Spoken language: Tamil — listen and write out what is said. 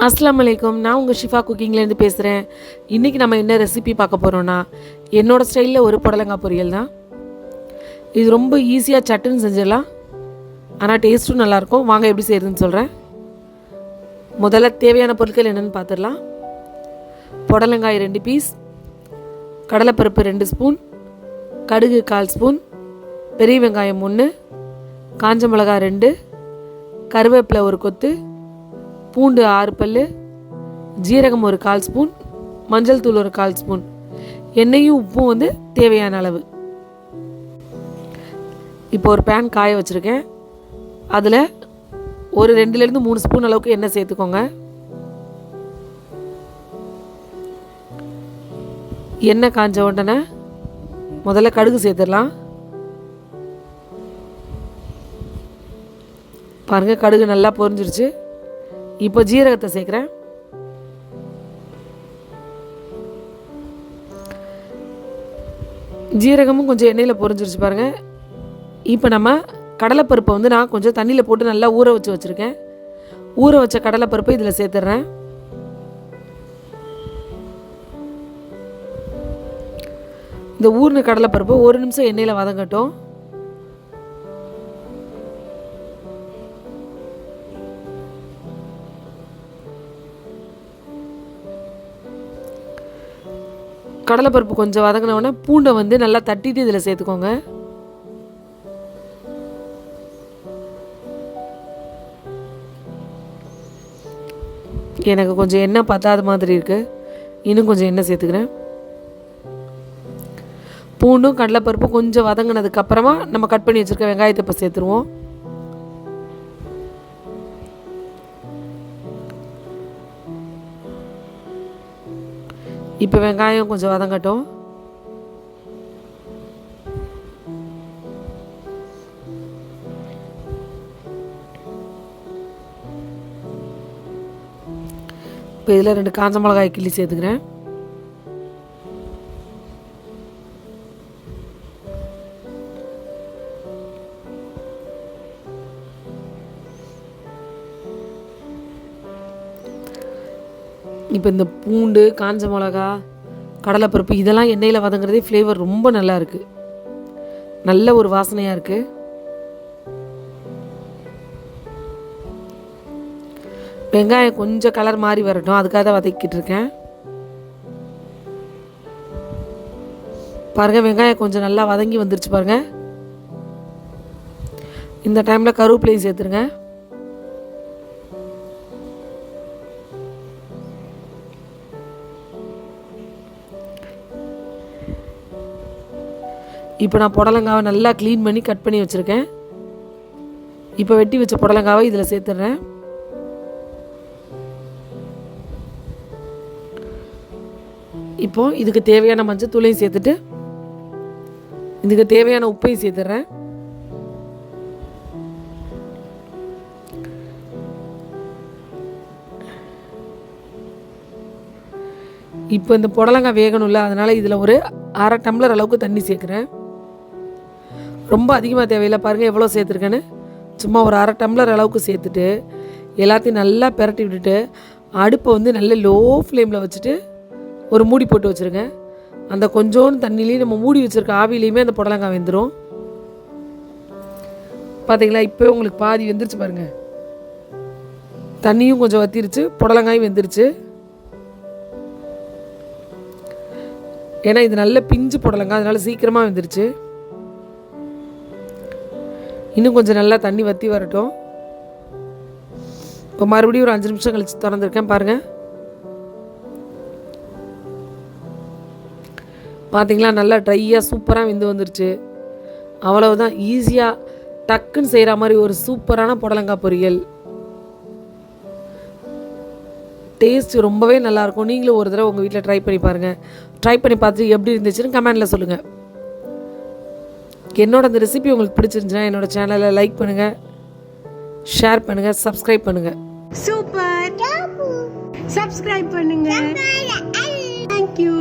அஸ்ஸலாமு அலைக்கும். நான் உங்கள் ஷிஃபா குக்கிங்லேருந்து பேசுகிறேன். இன்றைக்கி நம்ம என்ன ரெசிபி பார்க்க போகிறோன்னா, என்னோடய ஸ்டைலில் ஒரு புடலங்காய் பொரியல் தான். இது ரொம்ப ஈஸியாக சட்டுன்னு செஞ்சிடலாம், ஆனால் டேஸ்ட்டும் நல்லாயிருக்கும். வாங்க எப்படி செய்கிறதுன்னு சொல்கிறேன். முதல்ல தேவையான பொருட்கள் என்னென்னு பார்த்துடலாம். புடலங்காய் 2 பீஸ், கடலைப்பருப்பு 2 ஸ்பூன், கடுகு 1/4 ஸ்பூன், பெரிய வெங்காயம் 1, காஞ்ச மிளகாய் 2, கருவேப்பிலை 1 கொத்து, பூண்டு 6 பல், ஜீரகம் 1/4 ஸ்பூன், மஞ்சள் தூள் 1/4 ஸ்பூன், எண்ணெயும் உப்பும் வந்து தேவையான அளவு. இப்போ ஒரு பேன் காய வச்சுருக்கேன். அதில் ஒரு 2லேருந்து 3 ஸ்பூன் அளவுக்கு எண்ணெய் சேர்த்துக்கோங்க. எண்ணெய் காஞ்ச உடனே முதல்ல கடுகு சேர்த்துடலாம். பாருங்கள், கடுகு நல்லா பொரிஞ்சிருச்சு. இப்போ ஜீரகத்தை சேர்க்குறேன். ஜீரகமும் கொஞ்சம் எண்ணெயில் பொரிஞ்சிருச்சு பாருங்கள். இப்போ நம்ம கடலைப்பருப்பை வந்து நான் கொஞ்சம் தண்ணியில் போட்டு நல்லா ஊற வச்சுருக்கேன். ஊற வச்ச கடலைப்பருப்பை இதில் சேர்த்துட்றேன். இந்த ஊறின கடலைப்பருப்பு 1 நிமிஷம் எண்ணெயில் வதங்கட்டும். கடலைப்பருப்பு கொஞ்சம் வதங்கினோடனே பூண்டை வந்து நல்லா தட்டிட்டு இதில் சேர்த்துக்கோங்க. எனக்கு கொஞ்சம் எண்ணெய் பத்தாத மாதிரி இருக்குது, இன்னும் கொஞ்சம் எண்ணெய் சேர்த்துக்கிறேன். பூண்டும் கடலைப்பருப்பு கொஞ்சம் வதங்கினதுக்கப்புறமா நம்ம கட் பண்ணி வச்சுருக்க வெங்காயத்தை இப்போ சேர்த்துருவோம். இப்போ வெங்காயம் கொஞ்சம் வதங்கட்டும். இப்போ இதில் 2 காஞ்ச மிளகாய் கிள்ளி சேர்த்துக்கிறேன். இப்போ இந்த பூண்டு, காஞ்ச மிளகா, கடலைப்பருப்பு இதெல்லாம் எண்ணெயில் வதங்குறதே ஃப்ளேவர் ரொம்ப நல்லா இருக்குது, நல்ல ஒரு வாசனையாக இருக்குது. வெங்காயம் கொஞ்சம் கலர் மாறி வரட்டும், அதுக்காக தான் வதக்கிட்டு இருக்கேன். பாருங்கள், வெங்காயம் கொஞ்சம் நல்லா வதங்கி வந்துருச்சு பாருங்கள். இந்த டைமில் கருவேப்பிலையும் சேர்த்துருங்க. இப்போ நான் புடலங்காவை நல்லா க்ளீன் பண்ணி கட் பண்ணி வச்சுருக்கேன். இப்போ வெட்டி வச்ச புடலங்காவை இதில் சேர்த்துட்றேன். இப்போ இதுக்கு தேவையான மஞ்சள் தூளையும் சேர்த்துட்டு இதுக்கு தேவையான உப்பையும் சேர்த்துட்றேன். இப்போ இந்த புடலங்காய் வேகணும்ல, அதனால் இதில் ஒரு 1/2 டம்ளர் அளவுக்கு தண்ணி சேர்க்குறேன். ரொம்ப அதிகமாக தேவையில்லை. பாருங்கள் எவ்வளோ சேர்த்துருக்கேன்னு. சும்மா ஒரு 1/2 டம்ளர் அளவுக்கு சேர்த்துட்டு எல்லாத்தையும் நல்லா பிரட்டி விட்டுட்டு அடுப்பை வந்து நல்ல லோ ஃப்ளேமில் வச்சுட்டு ஒரு மூடி போட்டு வச்சுருங்க. அந்த கொஞ்சோண்டு தண்ணிலையும் நம்ம மூடி வச்சுருக்க ஆவிலையுமே அந்த புடலங்காய் வெந்துடும். பார்த்தீங்களா, இப்போ உங்களுக்கு பாதி வெந்துருச்சு பாருங்கள். தண்ணியும் கொஞ்சம் வத்திருச்சு, புடலங்காயும் வெந்துருச்சு. ஏன்னா இது நல்ல பிஞ்சு புடலங்காய், அதனால சீக்கிரமாக வெந்துருச்சு. இன்னும் கொஞ்சம் நல்லா தண்ணி வற்றி வரட்டும். இப்போ மறுபடியும் ஒரு 5 நிமிஷம் கழிச்சு திறந்துருக்கேன். பாருங்கள், பார்த்தீங்களா, நல்லா ட்ரையாக சூப்பராக வெந்து வந்துருச்சு. அவ்வளவுதான், ஈஸியாக டக்குன்னு செய்கிற மாதிரி ஒரு சூப்பரான புடலங்காய் பொரியல். டேஸ்ட் ரொம்பவே நல்லாயிருக்கும். நீங்களும் ஒரு தடவை உங்கள் வீட்டில் ட்ரை பண்ணி பாருங்கள். ட்ரை பண்ணி பார்த்துட்டு எப்படி இருந்துச்சுன்னு கமெண்டில் சொல்லுங்கள். என்னோட அந்த ரெசிபி உங்களுக்கு பிடிச்சிருந்துச்சுன்னா என்னோடய சேனலை லைக் பண்ணுங்கள், ஷேர் பண்ணுங்கள், சப்ஸ்கிரைப் பண்ணுங்கள். சூப்பர், சப்ஸ்கிரைப் பண்ணுங்கள். தேங்க்யூ.